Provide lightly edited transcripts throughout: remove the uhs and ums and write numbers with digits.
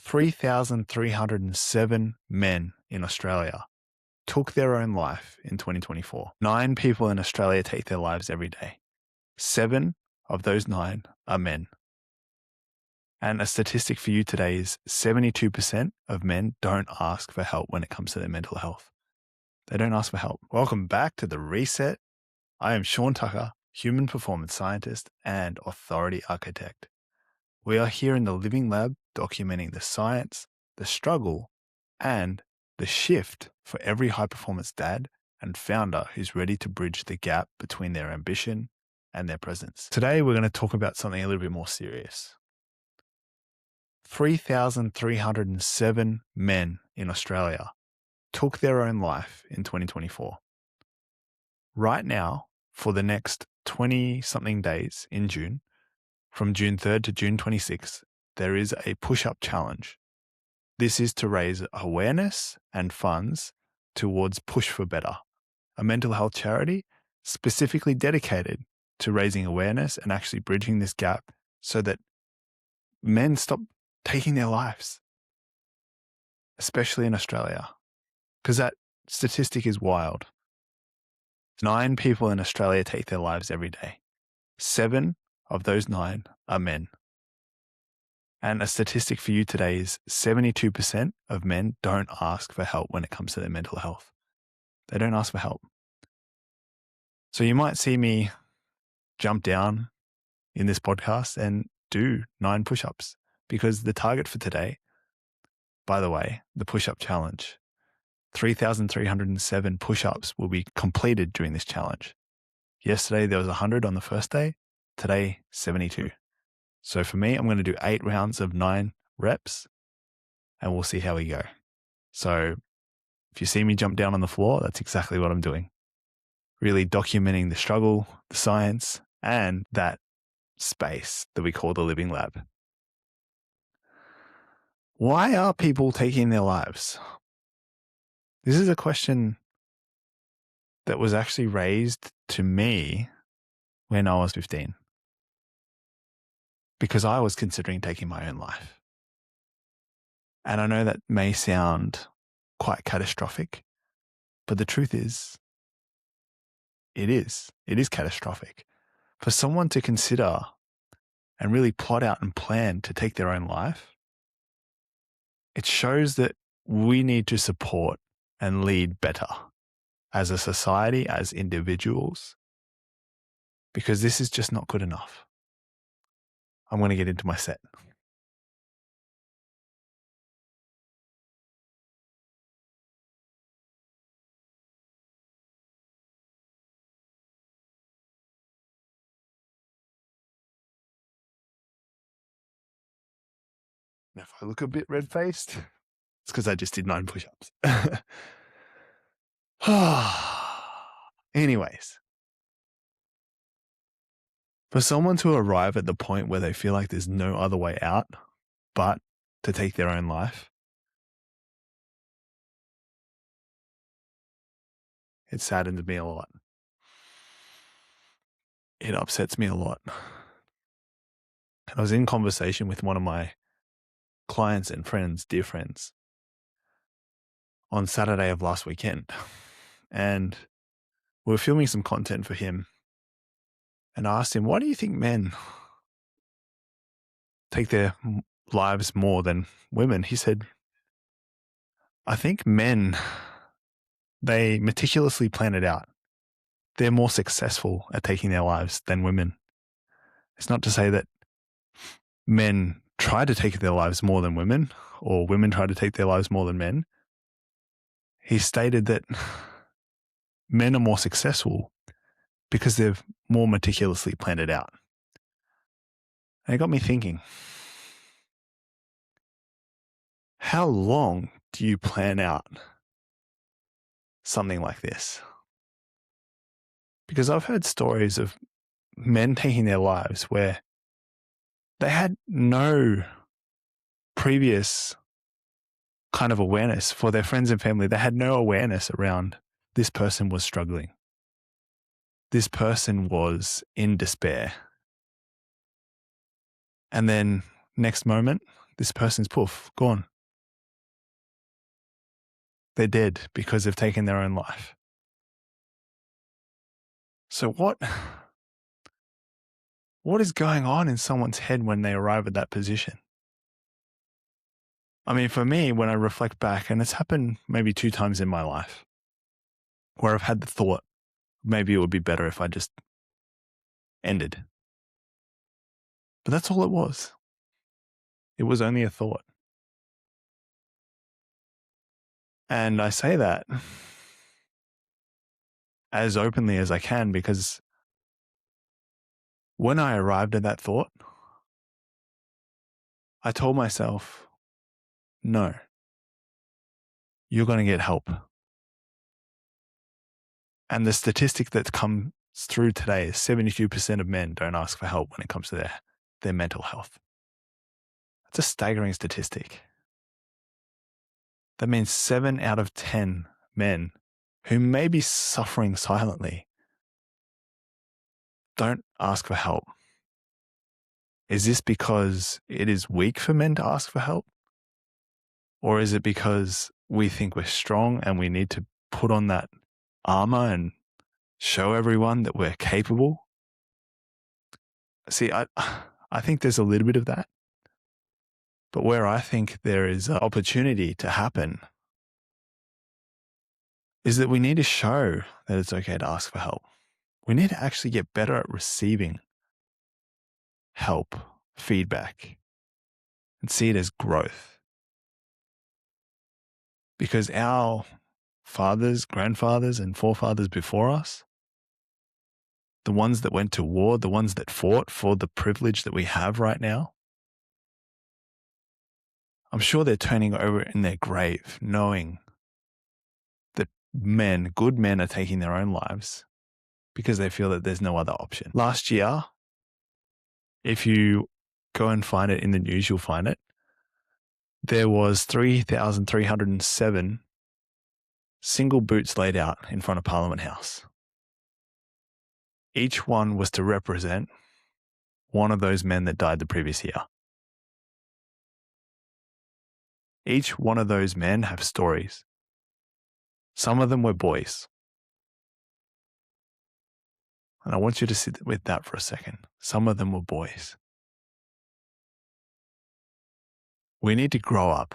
3,307 men in Australia took their own life in 2024. 9 people in Australia take their lives every day. 7 of those 9 are men. And a statistic for you today is 72% of men don't ask for help when it comes to their mental health. They don't ask for help. Welcome back to The Reset. I am Shaun Tucker, human performance scientist and authority architect. We are here in the living lab documenting the science, the struggle, and the shift for every high-performance dad and founder who's ready to bridge the gap between their ambition and their presence. Today, we're going to talk about something a little bit more serious. 3,307 men in Australia took their own life in 2024. Right now, for the next 20-something days in June, from June 3rd to June 26th, there is a push-up challenge. This is to raise awareness and funds towards Push for Better, a mental health charity specifically dedicated to raising awareness and actually bridging this gap so that men stop taking their lives, especially in Australia, because that statistic is wild. 9 people in Australia take their lives every day. 7 of those 9 are men. And a statistic for you today is 72% of men don't ask for help when it comes to their mental health. They don't ask for help. So you might see me jump down in this podcast and do 9 push-ups, because the target for today, by the way, the push-up challenge, 3,307 push-ups will be completed during this challenge. Yesterday, there was 100 on the first day. Today, 72. So for me, I'm going to do 8 rounds of 9 reps and we'll see how we go. So if you see me jump down on the floor, that's exactly what I'm doing. Really documenting the struggle, the science, and that space that we call the living lab. Why are people taking their lives? This is a question that was actually raised to me when I was 15, because I was considering taking my own life. And I know that may sound quite catastrophic, but the truth is, it is catastrophic. For someone to consider and really plot out and plan to take their own life, it shows that we need to support and lead better as a society, as individuals, because this is just not good enough. I'm going to get into my set. Now, if I look a bit red-faced, it's because I just did 9 push-ups. Anyways, for someone to arrive at the point where they feel like there's no other way out but to take their own life, it saddens me a lot. It upsets me a lot. I was in conversation with one of my clients and friends, dear friends, on Saturday of last weekend. And we were filming some content for him. And I asked him, why do you think men take their lives more than women? He said, I think men, they meticulously plan it out. They're more successful at taking their lives than women. It's not to say that men try to take their lives more than women, or women try to take their lives more than men. He stated that men are more successful because they've more meticulously planned it out. And it got me thinking, how long do you plan out something like this? Because I've heard stories of men taking their lives where they had no previous kind of awareness for their friends and family. They had no awareness around this person was struggling. This person was in despair. And then next moment, this person's poof, gone. They're dead because they've taken their own life. So what is going on in someone's head when they arrive at that position? I mean, for me, when I reflect back, and it's happened maybe 2 times in my life, where I've had the thought, maybe it would be better if I just ended. But that's all it was. It was only a thought. And I say that as openly as I can, because when I arrived at that thought, I told myself, no, you're going to get help. And the statistic that comes through today is 72% of men don't ask for help when it comes to their mental health. That's a staggering statistic. That means 7 out of 10 men who may be suffering silently don't ask for help. Is this because it is weak for men to ask for help? Or is it because we think we're strong and we need to put on that armor and show everyone that we're capable? See, I think there's a little bit of that. But where I think there is an opportunity to happen is that we need to show that it's okay to ask for help. We need to actually get better at receiving help, feedback, and see it as growth. Because our fathers, grandfathers, and forefathers before us, the ones that went to war, the ones that fought for the privilege that we have right now, I'm sure they're turning over in their grave knowing that good men are taking their own lives because they feel that there's no other option. Last year, if you go and find it in the news, you'll find it. There was 3,307 single boots laid out in front of Parliament House. Each one was to represent one of those men that died the previous year. Each one of those men have stories. Some of them were boys. And I want you to sit with that for a second. Some of them were boys. We need to grow up.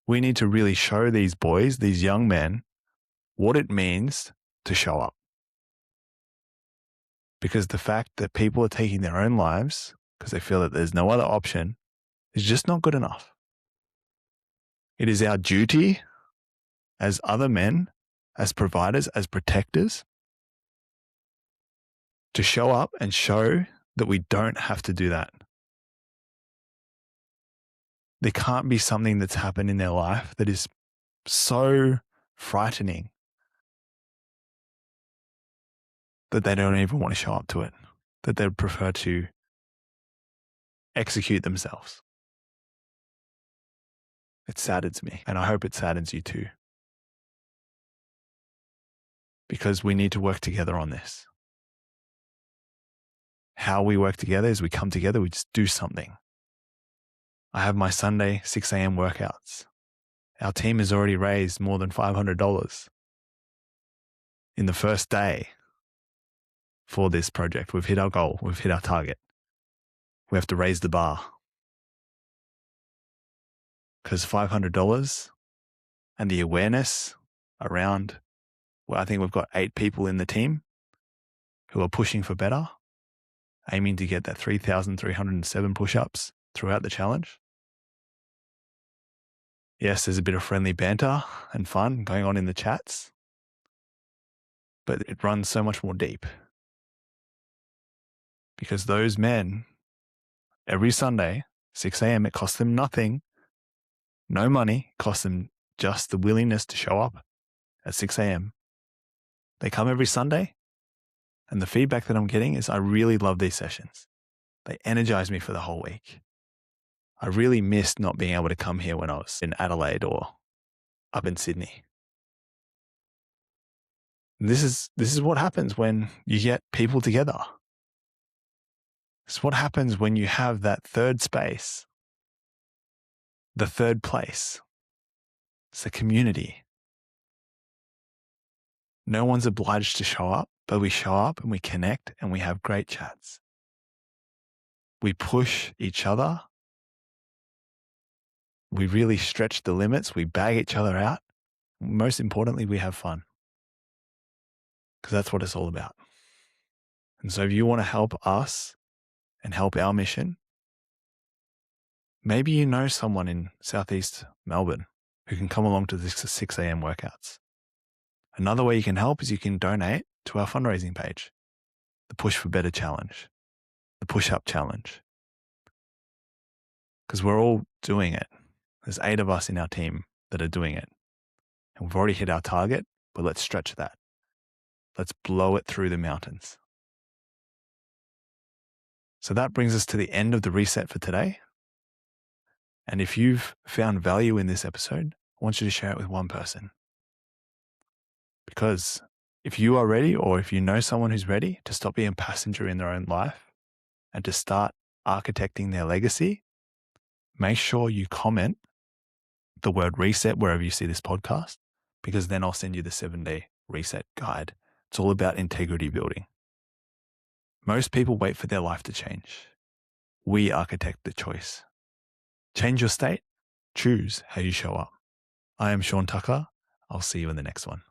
We need to really show these boys, these young men, what it means to show up. Because the fact that people are taking their own lives because they feel that there's no other option is just not good enough. It is our duty as other men, as providers, as protectors, to show up and show that we don't have to do that. There can't be something that's happened in their life that is so frightening that they don't even want to show up to it, that they'd prefer to execute themselves. It saddens me, and I hope it saddens you too. Because we need to work together on this. How we work together is we come together, we just do something. I have my Sunday 6 a.m. workouts. Our team has already raised more than $500 in the first day for this project. We've hit our goal. We've hit our target. We have to raise the bar. Because $500 and the awareness around, well, I think we've got 8 people in the team who are pushing for better, aiming to get that 3,307 push-ups throughout the challenge. Yes, there's a bit of friendly banter and fun going on in the chats, but it runs so much more deep. Because those men, every Sunday, 6 a.m., it costs them nothing, no money, it costs them just the willingness to show up at 6 a.m. They come every Sunday, and the feedback that I'm getting is I really love these sessions. They energize me for the whole week. I really missed not being able to come here when I was in Adelaide or up in Sydney. And this is what happens when you get people together. It's what happens when you have that third space The third place is the community. No one's obliged to show up, but we show up and we connect and we have great chats. We push each other. We really stretch the limits. We bag each other out. Most importantly, we have fun, because that's what it's all about. And so if you want to help us and help our mission, maybe you know someone in Southeast Melbourne who can come along to the 6 a.m. workouts. Another way you can help is you can donate to our fundraising page, the Push for Better Challenge, the Push Up Challenge, because we're all doing it. There's 8 of us in our team that are doing it. And we've already hit our target, but let's stretch that. Let's blow it through the mountains. So that brings us to the end of the reset for today. And if you've found value in this episode, I want you to share it with one person. Because if you are ready, or if you know someone who's ready to stop being a passenger in their own life and to start architecting their legacy, make sure you comment the word reset wherever you see this podcast, because then I'll send you the 7-day reset guide. It's all about integrity building. Most people wait for their life to change. We architect the choice. Change your state. Choose how you show up. I am Shaun Tucker. I'll see you in the next one.